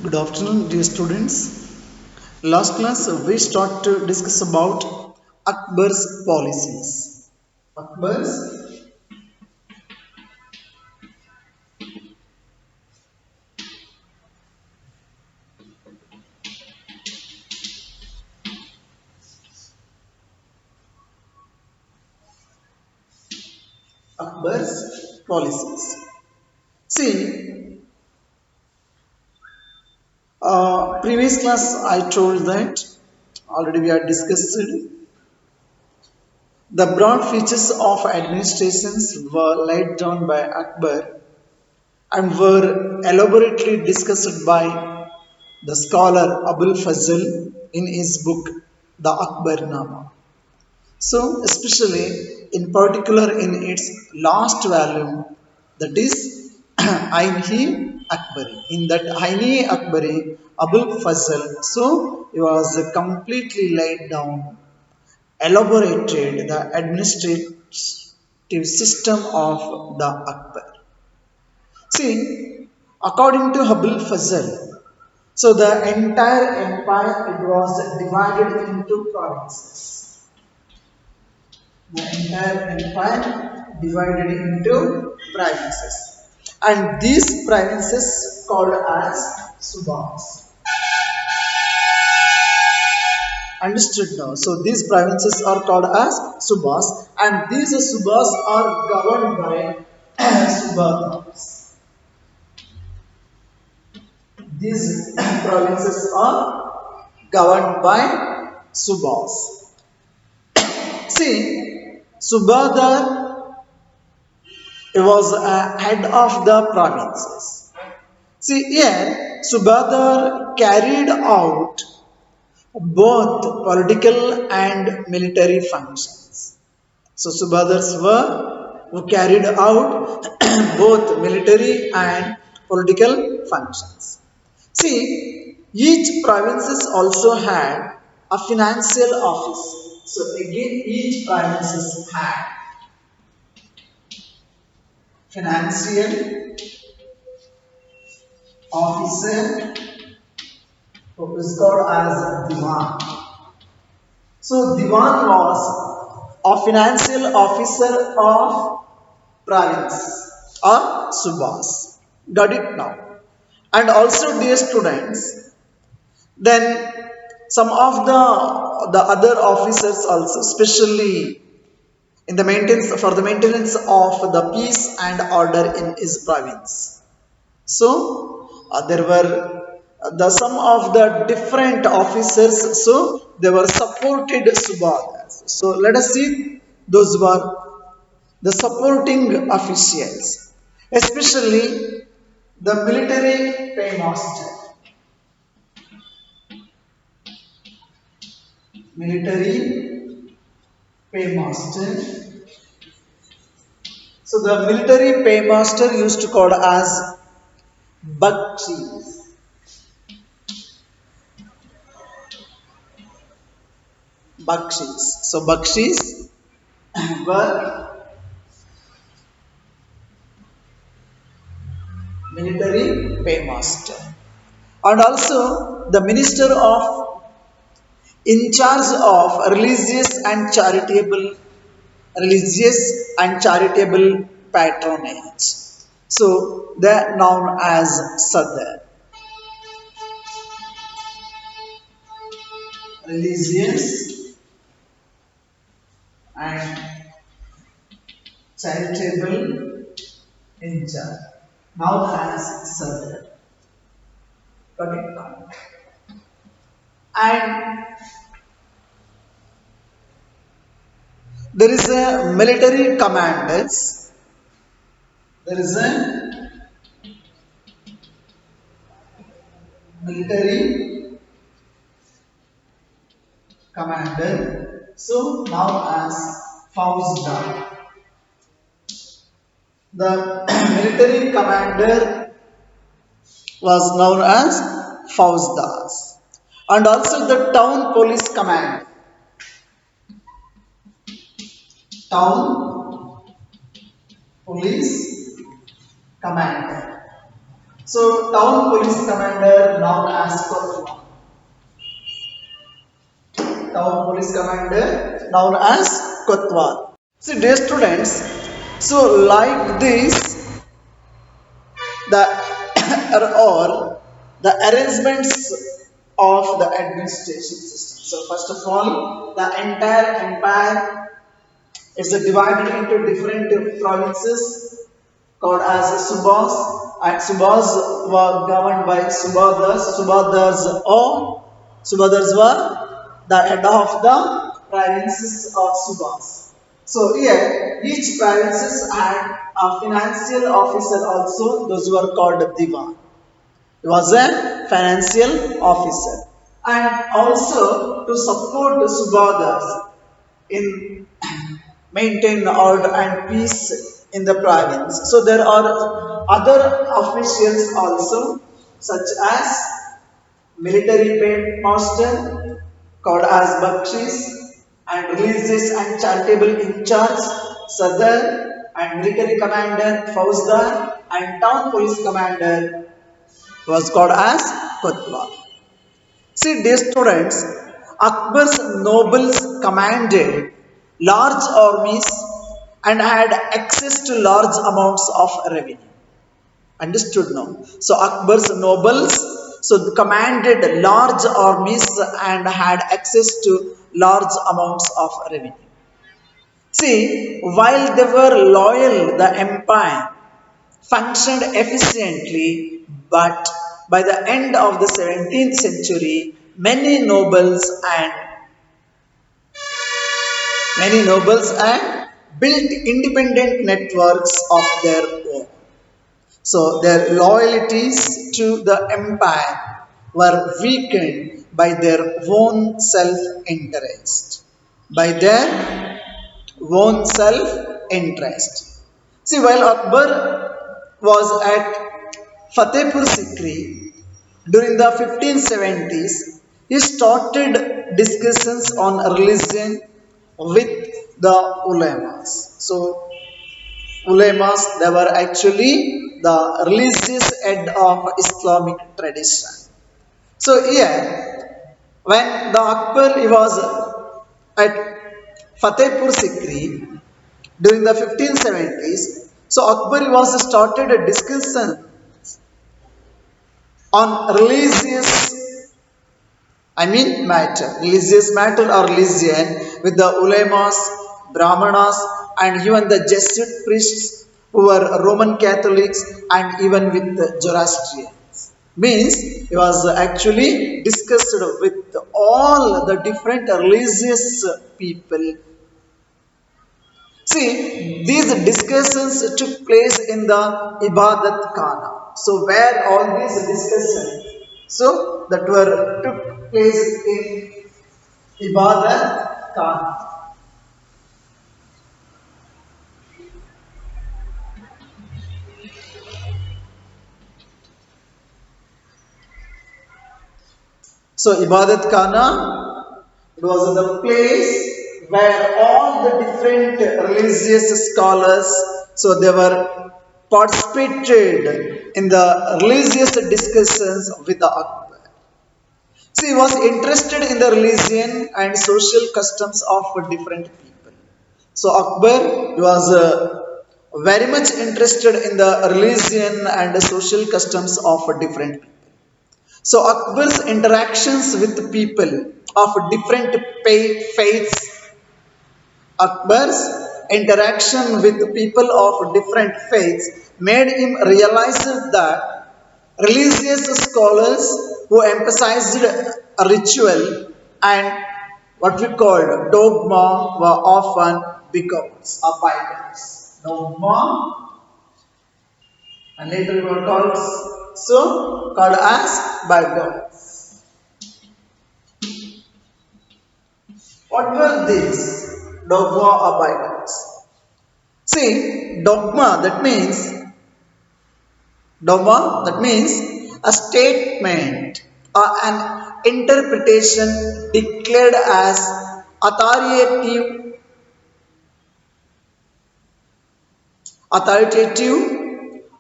Good afternoon, dear students. Last class we start to discuss about Akbar's policies. Akbar's Akbar's policies. See, previous class I told that already we have discussed. The broad features of administrations were laid down by Akbar and were elaborately discussed by the scholar Abul Fazl in his book The Akbarnama. So, especially in particular in its last volume, that is Aini Akbari. In that Aini Akbari, Abul Fazl, so he was completely laid down, elaborated the administrative system of the Akbar. See, according to Abul Fazl, so the entire empire it was divided into provinces. The entire empire divided into provinces, and these provinces called as subas. Understood now? So these provinces are called as subas, and these subas are governed by subadars. These provinces are governed by subas. See, subadar was a head of the provinces. See here, Subadar carried out both political and military functions. So Subadars were who carried out both military and political functions. See, each provinces also had a financial office. So again, each provinces had financial officer who is called as Diwan. So Diwan was a financial officer of province or subas. Got it now? And also, dear students, then some of the other officers also, especially in the maintenance for the maintenance of the peace and order in his province. So there were the some of the different officers. So they were supported subadas. So let us see those were the supporting officials, especially the military paymaster. Military paymaster. So the military paymaster used to call as Bakshis. Bakshis. So Bakshis were military paymaster. And also the minister of in charge of religious and charitable patronage. So they are known as Sadr. Religious and charitable in charge. Known as Sadr. Got it now? And there is a military commanders. There is a military commander. So now as Fauzdar. The military commander was known as Fauzdars. And also the town police command. Town police commander. So town police commander known as Kotwa. Town police commander known as Kotwal. See, dear students, so like this, the or the arrangements of the administration system. So first of all, the entire empire is divided into different provinces called as Subhas, and Subhas were governed by Subhadars. Subhadars were the head of the provinces of Subhas. So here, each provinces had a financial officer also. Those were called Divan. He was a financial officer, and also to support the Subhadars in maintain order and peace in the province. So there are other officials also, such as military paid master called as Bakshis, and religious and charitable in charge, Sadar, and military commander Fauzdar, and town police commander was called as Kotwal. See, dear students, Akbar's nobles commanded large armies and had access to large amounts of revenue. Understood now? So Akbar's nobles commanded large armies and had access to large amounts of revenue. See, while they were loyal, the empire functioned efficiently, but by the end of the 17th century, many nobles and built independent networks of their own. So their loyalties to the empire were weakened by their own self-interest. By their own self-interest. See, while Akbar was at Fatehpur Sikri during the 1570s, he started discussions on religion with the ulemas. So, ulemas, they were actually the religious head of Islamic tradition. So, here, when the Akbar he was at Fatehpur Sikri during the 1570s, so Akbar was started a discussion on religious matter or religion with the ulemas, brahmanas, and even the Jesuit priests who were Roman Catholics, and even with the Zoroastrians. Means he was actually discussed with all the different religious people. See, these discussions took place in the Ibadat Khana. So, where all these discussions, that were took place in Ibadat Khana. So, Ibadat Khana, it was the place where all the different religious scholars, so they were participated in the religious discussions with the Akbar. So he was interested in the religion and social customs of different people. So Akbar was very much interested in the religion and the social customs of different people. So Akbar's interactions with people of different faiths, Akbar's interaction with people of different faiths made him realize that religious scholars who emphasized a ritual and what we called dogma were often bigots or bigots. Dogma and later we were called as bigots. What were these dogma or bigots? See, dogma that means a statement or an interpretation declared as authoritative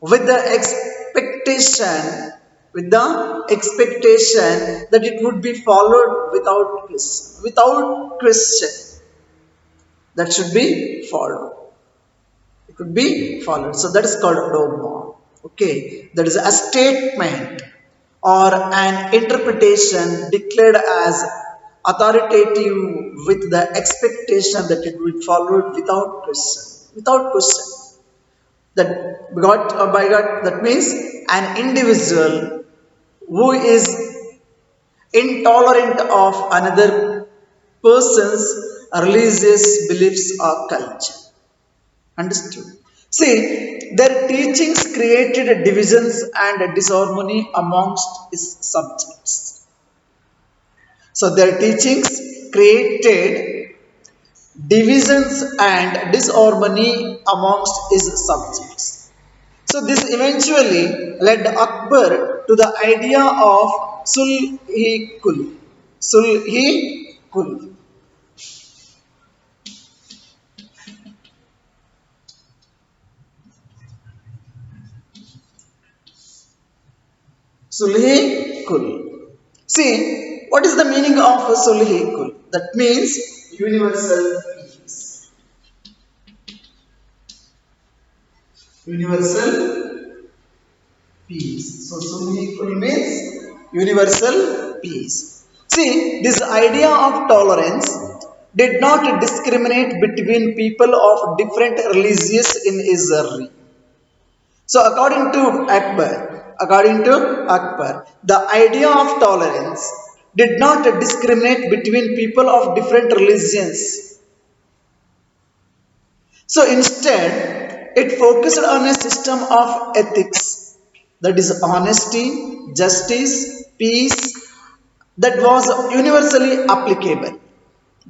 with the expectation that it would be followed without question. That should be followed. It could be followed. So that is called dogma. Okay, that is a statement or an interpretation declared as authoritative with the expectation that it will be followed without question. Without question. That by God, that means an individual who is intolerant of another person's religious beliefs or culture. Understood? See, their teachings created divisions and disharmony amongst its subjects. So, their teachings created divisions and disharmony amongst his subjects. So, this eventually led Akbar to the idea of Sulhi-Kul. Sulhi-Kul. Sulhi-Kul. See, what is the meaning of Sulhi-Kul? That means universal peace. Universal peace. So Sulhi-Kul means universal peace. See, this idea of tolerance did not discriminate between people of different religions in Israel. So according to Akbar, the idea of tolerance did not discriminate between people of different religions. So instead, it focused on a system of ethics, that is honesty, justice, peace, that was universally applicable.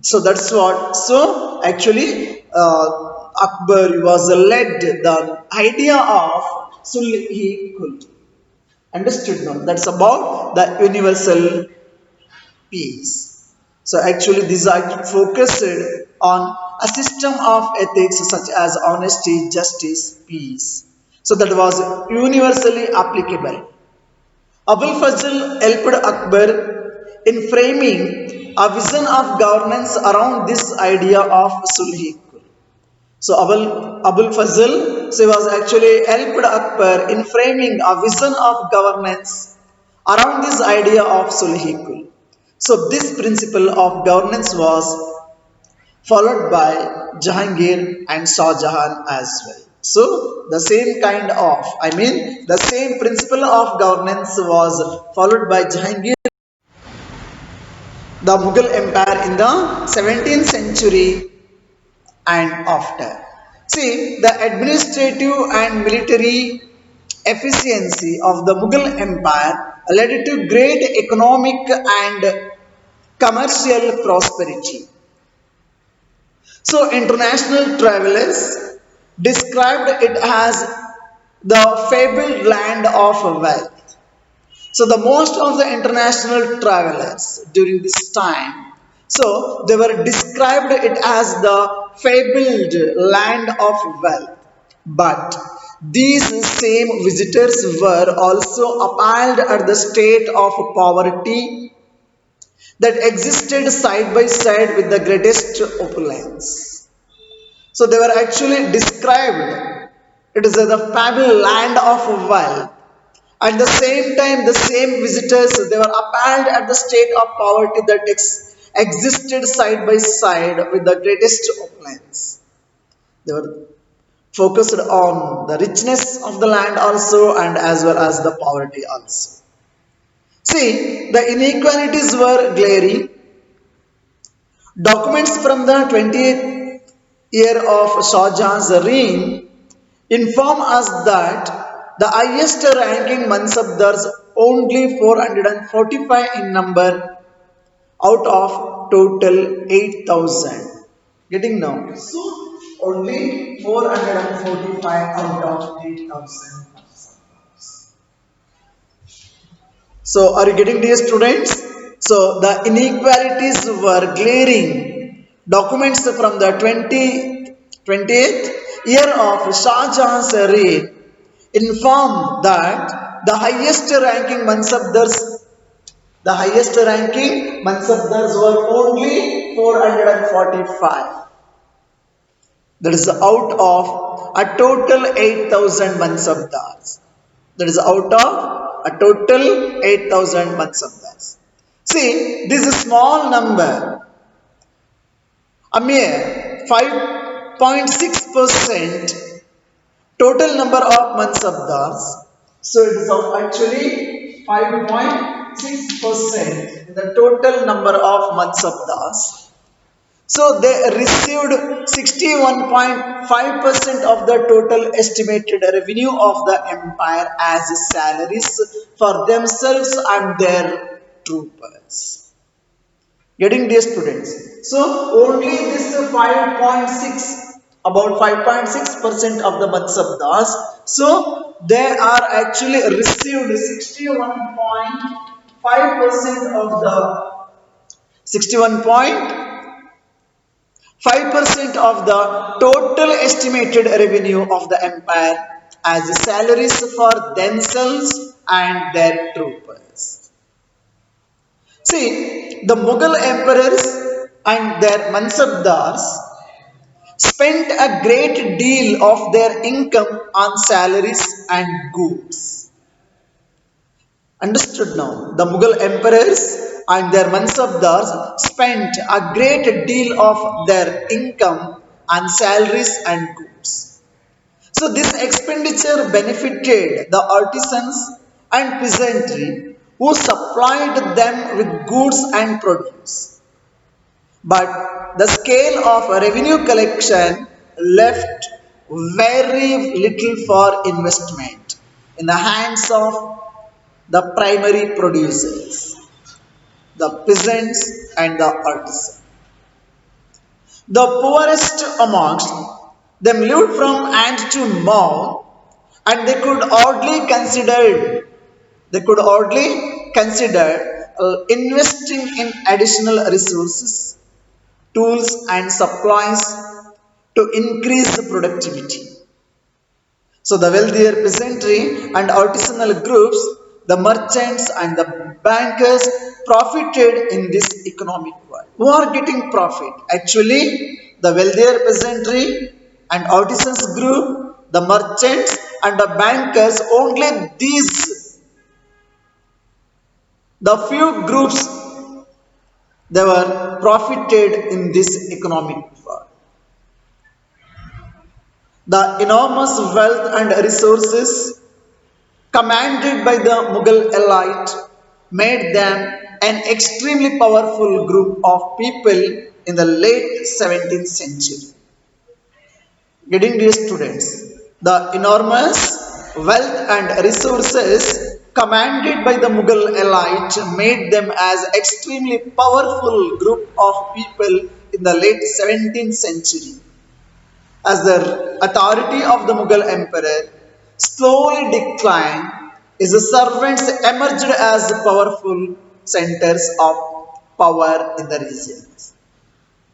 So that's what. So actually, Akbar was led the idea of Sulhi Kul. Understood now? That's about the universal peace. So actually, these are focused on a system of ethics such as honesty, justice, peace. So that was universally applicable. Abul Fazl helped Akbar in framing a vision of governance around this idea of Sulhi. So Abul Fazl, so he was actually helped Akbar in framing a vision of governance around this idea of Sulhi. So this principle of governance was followed by Jahangir and Shah Jahan as well. So the same kind of, the same principle of governance was followed by Jahangir, the Mughal Empire in the 17th century and after. See, the administrative and military efficiency of the Mughal Empire led to great economic and commercial prosperity. So, international travelers described it as the fabled land of wealth. So, the most of the international travelers during this time, so they were described it as the fabled land of wealth. But these same visitors were also appalled at the state of poverty that existed side by side with the greatest opulence. So they were actually described it is the fabulous land of wealth. At the same time, the same visitors they were appalled at the state of poverty that existed side by side with the greatest opulence. They were focused on the richness of the land also and as well as the poverty also. See, the inequalities were glaring. Documents from the 20th year of Shah Jahan's reign inform us that the highest ranking Mansabdars, only 445 in number out of total 8,000. Getting now? So, only 445 out of 8,000. So, are you getting dear students? So, the inequalities were glaring. Documents from the 20th year of Shah Jahan's reign informed that the highest ranking Mansabdars were only 445. That is out of a total 8,000 Mansabdars. That is out of a total 8,000 Mansabdars. See, this is a small number, a mere 5.6% total number of Mansabdars. So it is of actually 5.6% in the total number of Mansabdars. So they received 61.5% of the total estimated revenue of the empire as salaries for themselves and their troopers. Getting these students. So only this 5.6, about 5.6% of the Mansabdars. So they are actually received 61.5% of the 61.5% of the total estimated revenue of the empire as salaries for themselves and their troopers. See, the Mughal emperors and their Mansabdars spent a great deal of their income on salaries and goods. Understood now? The Mughal emperors and their Mansabdars spent a great deal of their income on salaries and goods. So this expenditure benefited the artisans and peasantry who supplied them with goods and produce. But the scale of revenue collection left very little for investment in the hands of the primary producers, the peasants and the artisans. The poorest amongst them lived from hand to mouth, and they could hardly consider investing in additional resources, tools and supplies to increase productivity. So the wealthier peasantry and artisanal groups, the merchants and the bankers profited in this economic world. Who are getting profit? Actually, the wealthier peasantry and artisans group, the merchants and the bankers, only these, the few groups, they were profited in this economic world. The enormous wealth and resources commanded by the Mughal elite made them an extremely powerful group of people in the late 17th century. Getting these students, the enormous wealth and resources commanded by the Mughal elite made them as extremely powerful group of people in the late 17th century. As the authority of the Mughal emperor slowly declined, his servants emerged as powerful centers of power in the regions.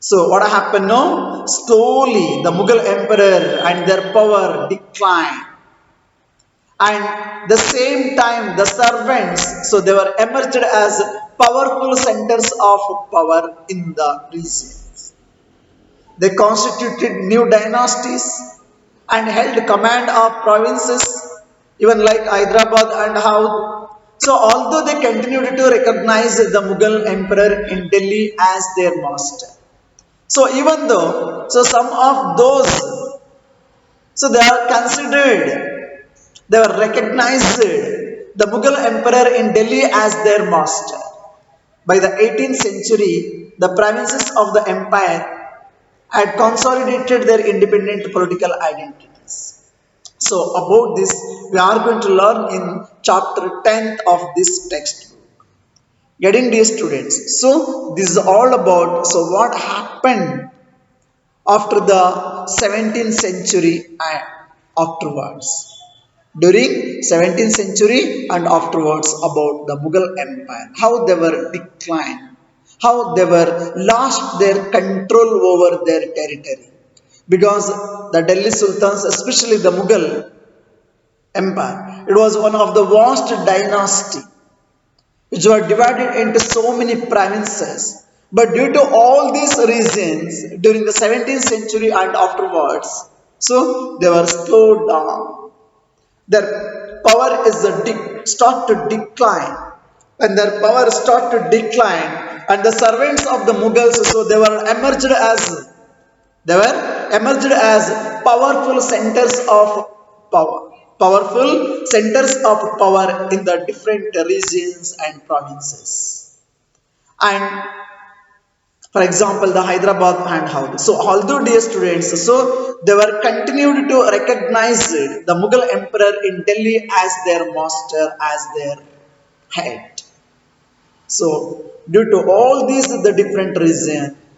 So what happened now? Slowly the Mughal emperor and their power declined. And the same time the servants, so they were emerged as powerful centers of power in the regions. They constituted new dynasties and held command of provinces, even like Hyderabad and Howd. So, although they continued to recognize the Mughal emperor in Delhi as their master. So, even though, so some of those, so they are considered, they were recognized the Mughal emperor in Delhi as their master. By the 18th century, the provinces of the empire had consolidated their independent political identities. So, about this, we are going to learn in chapter 10th of this textbook. Getting these students. So, this is all about so what happened after the 17th century and afterwards. During 17th century and afterwards about the Mughal Empire, how they were declined, how they were lost their control over their territory. Because the Delhi Sultans, especially the Mughal, empire. It was one of the vast dynasty which were divided into so many provinces. But due to all these reasons, during the 17th century and afterwards, so they were slowed down. Their power is start to decline. When their power start to decline, and the servants of the Mughals, so they were emerged as powerful centers of power. Powerful centers of power in the different regions and provinces. And for example, the Hyderabad and how. So although dear students, so they were continued to recognize the Mughal emperor in Delhi as their master, as their head. So due to all these the different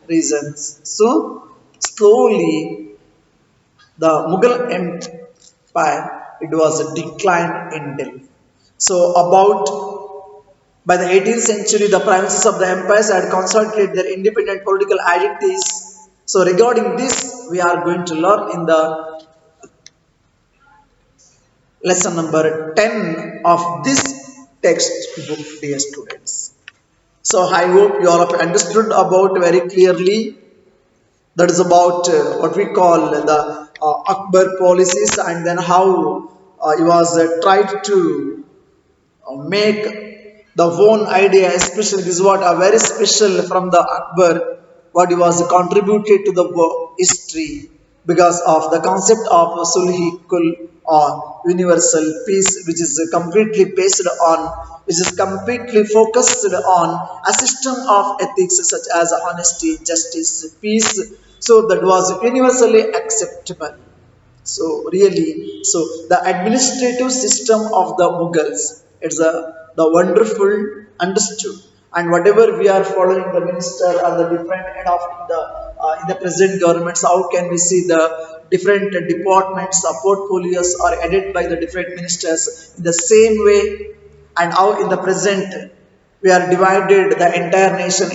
reasons, so slowly the Mughal Empire, it was a decline in Delhi. So about by the 18th century, the provinces of the empires had consolidated their independent political identities. So regarding this, we are going to learn in the lesson number 10 of this textbook, dear students. So I hope you all have understood about very clearly. That is about what we call the Akbar policies, and then how he was tried to make the own idea, especially this is what a very special from the Akbar, what he was contributed to the history because of the concept of Sulhi Kul or universal peace, which is completely based on, which is completely focused on a system of ethics such as honesty, justice, peace, so that was universally acceptable. So really, so the administrative system of the Mughals, it's the wonderful understood, and whatever we are following the minister or the different head of the in the present governments, how can we see the different departments, portfolios are headed by the different ministers in the same way, and how in the present we are divided the entire nation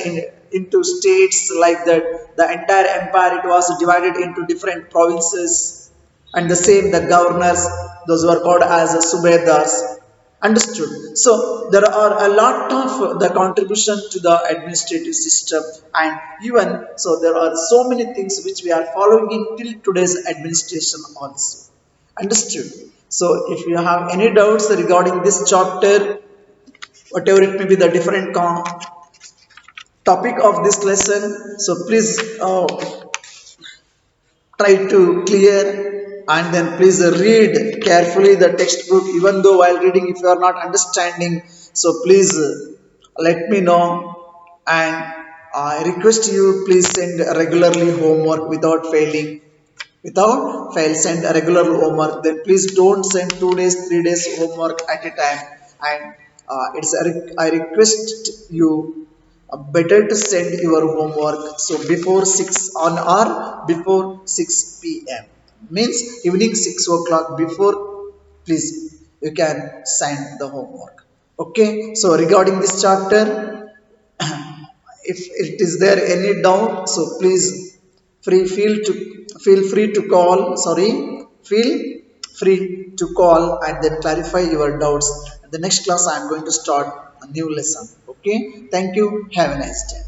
into states like that. The entire empire, it was divided into different provinces, and the same the governors, those who are called as subedars, understood. So there are a lot of the contribution to the administrative system, and even so there are so many things which we are following in till today's administration also, understood. So if you have any doubts regarding this chapter, whatever it may be the different topic of this lesson, so please try to clear, and then please read carefully the textbook. Even though while reading, if you are not understanding, so please let me know, and I request you, please send regularly homework without failing, without fail, send a regular homework. Then please don't send 2 days 3 days homework at a time. And I request you, better to send your homework so before 6 on or before 6 p.m. means evening 6 o'clock before, please you can send the homework. Okay, so regarding this chapter, if it is there any doubt, so please free feel to feel free to call, sorry, feel free to call and then clarify your doubts. In the next class I am going to start a new lesson. Okay, thank you, have a nice day.